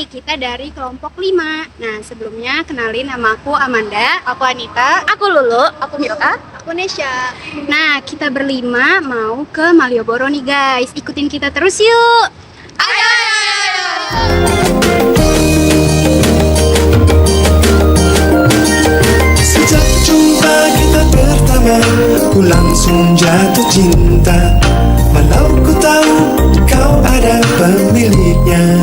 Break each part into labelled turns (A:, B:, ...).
A: kita dari kelompok 5. Nah, sebelumnya kenalin nama aku Amanda, aku Anita, aku Lulu, aku Milka, aku Nesya. Nah, kita berlima mau ke Malioboro nih guys. Ikutin kita terus yuk. Ayo!
B: Sejak jumpa kita pertama, ku langsung jatuh cinta. Walau ku tahu kau ada pemiliknya.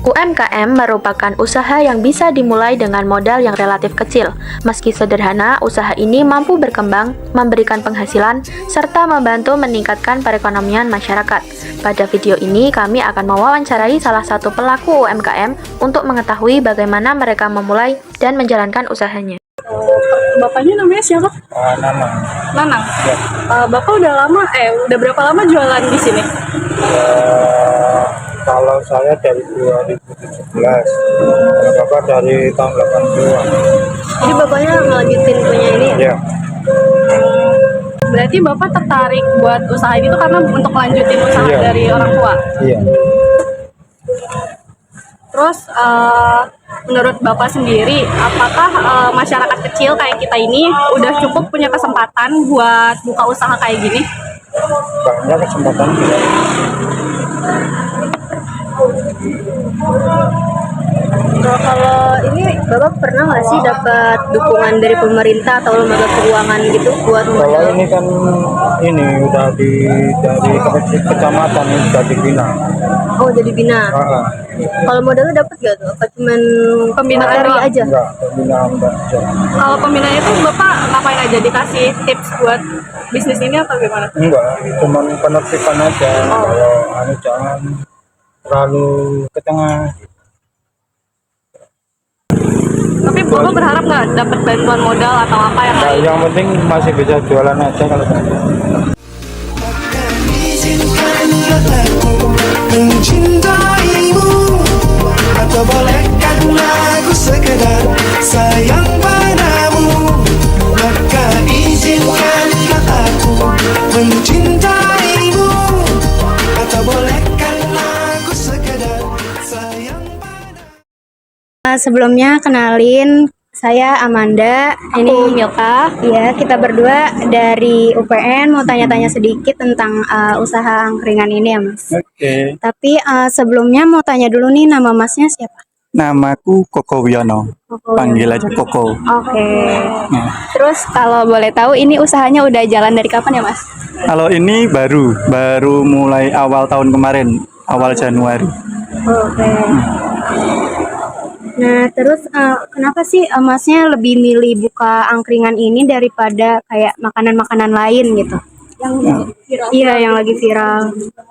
C: UMKM merupakan usaha yang bisa dimulai dengan modal yang relatif kecil. Meski sederhana, usaha ini mampu berkembang, memberikan penghasilan, serta membantu meningkatkan perekonomian masyarakat. Pada video ini, kami akan mewawancarai salah satu pelaku UMKM untuk mengetahui bagaimana mereka memulai dan menjalankan usahanya.
D: Bapaknya namanya siapa?
E: Nanang.
D: Nanang.
E: Ya.
D: Bapak udah berapa lama jualan di sini?
E: Kalau saya dari 2017, kalau Bapak dari tahun 80-an.
D: Jadi bapaknya ngelanjutin punya ini ya?
E: Iya.
D: Berarti bapak tertarik buat usaha ini tuh karena untuk lanjutin usaha
E: Iya.
D: dari orang tua.
E: Iya.
D: Terus menurut bapak sendiri, apakah masyarakat kecil kayak kita ini udah cukup punya kesempatan buat buka usaha kayak gini?
E: Banyak kesempatan.
D: Nah, kalau ini bapak pernah nggak sih dapat dukungan dari pemerintah atau lembaga keuangan gitu buat
E: Kalau
D: modal?
E: ini kan udah dari kecamatan ini sudah dibina.
D: Oh, jadi bina. Kalau modalnya dapat gak tuh? Apa cuman pembinaan
E: Enggak,
D: aja?
E: Enggak, pembina enggak.
D: Kalau pembinaan itu bapak ngapain aja? Dikasih tips buat bisnis ini atau gimana?
E: Enggak, cuman penertiban aja. Kalau jangan terlalu ke tengah.
D: Tapi bapak berharap nggak dapat bantuan modal atau apa yang
E: Nah,
D: lain?
E: yang penting masih bisa jualan aja kalau
B: Izinkanlah aku mencintaimu, atau bolehkanlah aku sekedar sayang padamu. Maka izinkanlah aku mencintaimu, atau bolehkanlah aku sekedar sayang padamu.
A: Sebelumnya kenalin, saya Amanda, ini Milka. Ya, kita berdua dari UPN mau tanya-tanya sedikit tentang usaha angkringan ini ya, Mas.
E: Oke.
A: Tapi sebelumnya mau tanya dulu nih, nama Masnya siapa?
E: Namaku Koko Wiono.
A: Koko
E: Panggil
A: Wiono.
E: aja Koko.
A: Oke.
E: Nah,
A: Terus kalau boleh tahu ini usahanya udah jalan dari kapan ya, Mas?
E: kalau ini baru mulai awal tahun kemarin, awal Januari.
A: Oke. Nah, terus kenapa sih Masnya lebih milih buka angkringan ini daripada kayak makanan-makanan lain gitu? Yang viral. Iya, yang lagi viral.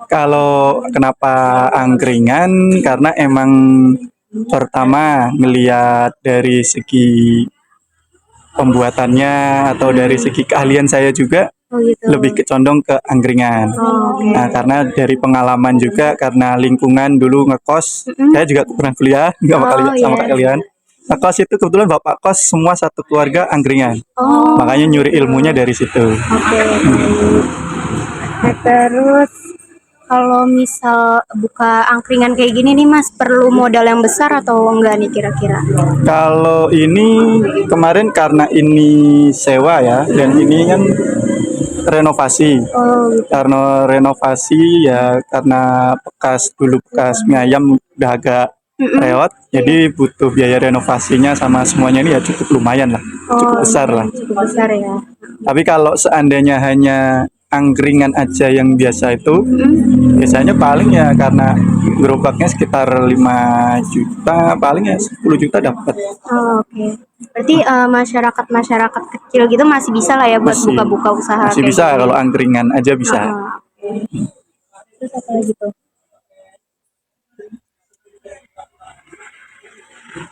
E: Kalau kenapa angkringan? Karena emang pertama ngelihat dari segi pembuatannya atau dari segi keahlian saya juga
A: Oh gitu.
E: lebih condong ke angkringan.
A: Oh, oke.
E: Nah, karena dari pengalaman juga, karena lingkungan dulu ngekos, saya juga pernah kuliah sama
A: iya.
E: kalian. Ngekos itu kebetulan bapak kos semua satu keluarga angkringan,
A: Oh,
E: makanya nyuri ilmunya dari situ.
A: oke. Nah, terus kalau misal buka angkringan kayak gini nih Mas, perlu modal yang besar atau enggak nih kira-kira?
E: Kalau ini kemarin karena ini sewa ya, dan ini kan renovasi.
A: Oh, gitu.
E: Karena renovasi ya, karena bekas mie ayam udah agak reot, jadi butuh biaya renovasinya sama semuanya ini ya cukup lumayan lah, cukup besar lah.
A: Cukup besar ya.
E: Tapi kalau seandainya hanya angkringan aja yang biasa itu, biasanya paling ya karena gerobaknya sekitar 5 juta, paling ya 10 juta dapat.
A: Oh, oke. Berarti masyarakat kecil gitu masih bisa lah ya buat
E: Masih-
A: buka-buka usaha
E: Masih
A: kayak
E: bisa
A: gini.
E: kalau angkringan aja bisa.
A: Oke. Terus apa lagi tuh?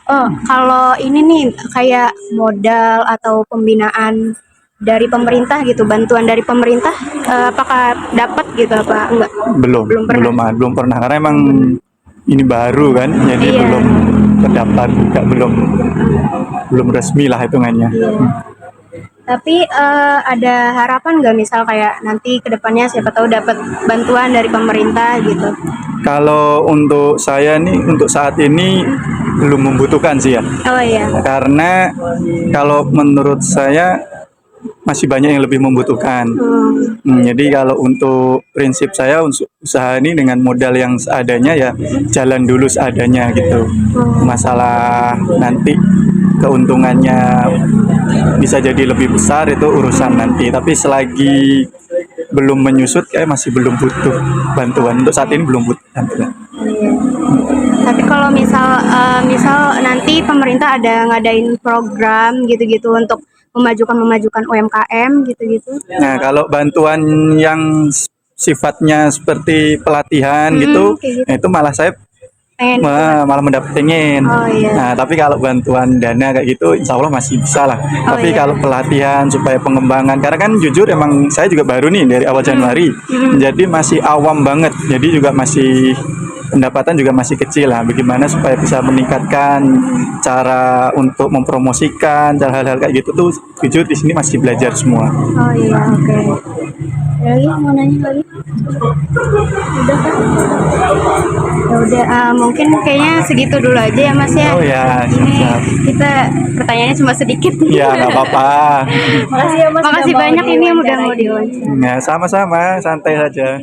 A: Oh, kalau ini nih kayak modal atau pembinaan dari pemerintah gitu, bantuan dari pemerintah, apakah dapat gitu apa enggak?
E: Belum
A: Belum pernah.
E: karena emang ini baru kan, jadi
A: Iya.
E: belum terdaftar juga, belum resmi lah hitungannya.
A: Tapi ada harapan nggak misal kayak nanti kedepannya siapa tahu dapat bantuan dari pemerintah gitu?
E: Kalau untuk saya nih, untuk saat ini belum membutuhkan sih ya.
A: Oh iya.
E: Karena kalau menurut saya masih banyak yang lebih membutuhkan. Jadi kalau untuk prinsip saya untuk usaha ini dengan modal yang seadanya ya jalan dulu seadanya gitu. Masalah nanti keuntungannya bisa jadi lebih besar itu urusan nanti. Tapi selagi belum menyusut kayak masih belum butuh bantuan. Untuk saat ini belum butuh bantuan.
A: Tapi kalau misal nanti pemerintah ada ngadain program gitu-gitu untuk memajukan UMKM gitu-gitu.
E: Nah, kalau bantuan yang sifatnya seperti pelatihan gitu,
A: kayak gitu.
E: nah itu malah saya
A: Pengen.
E: malah mendapatkan.
A: Oh iya.
E: Nah, tapi kalau bantuan dana kayak gitu, insya Allah masih bisa lah. Tapi
A: iya.
E: kalau pelatihan supaya pengembangan, karena kan jujur emang saya juga baru nih dari awal Januari, jadi masih awam banget. Jadi juga masih pendapatan juga masih kecil lah. Bagaimana supaya bisa meningkatkan cara untuk mempromosikan, cara hal-hal kayak gitu tuh jujur di sini masih belajar semua.
A: Oh iya, oke. Ada lagi mau nanya lagi? Udah kan? Ya udah, mungkin kayaknya segitu dulu aja ya Mas ya.
E: Oh ya,
A: Ini
E: siap.
A: kita pertanyaannya cuma sedikit.
E: Ya nggak apa-apa.
D: Makasih ya Mas.
A: Makasih
D: udah mau
A: banyak ini yang udah mau
D: diwawancarai.
A: diwawancara.
E: Nah, sama-sama, santai saja.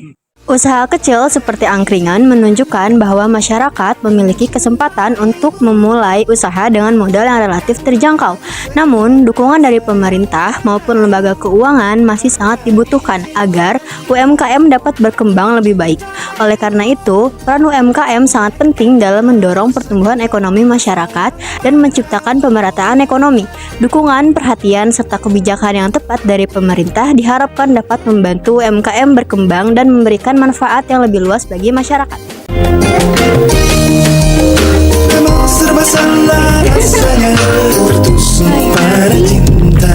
C: Usaha kecil seperti angkringan menunjukkan bahwa masyarakat memiliki kesempatan untuk memulai usaha dengan modal yang relatif terjangkau. Namun, dukungan dari pemerintah maupun lembaga keuangan masih sangat dibutuhkan agar UMKM dapat berkembang lebih baik. Oleh karena itu, peran UMKM sangat penting dalam mendorong pertumbuhan ekonomi masyarakat dan menciptakan pemerataan ekonomi. Dukungan, perhatian, serta kebijakan yang tepat dari pemerintah diharapkan dapat membantu UMKM berkembang dan memberikan manfaat yang lebih luas bagi masyarakat.
B: Memang serba salah rasanya tertusuk pada cinta.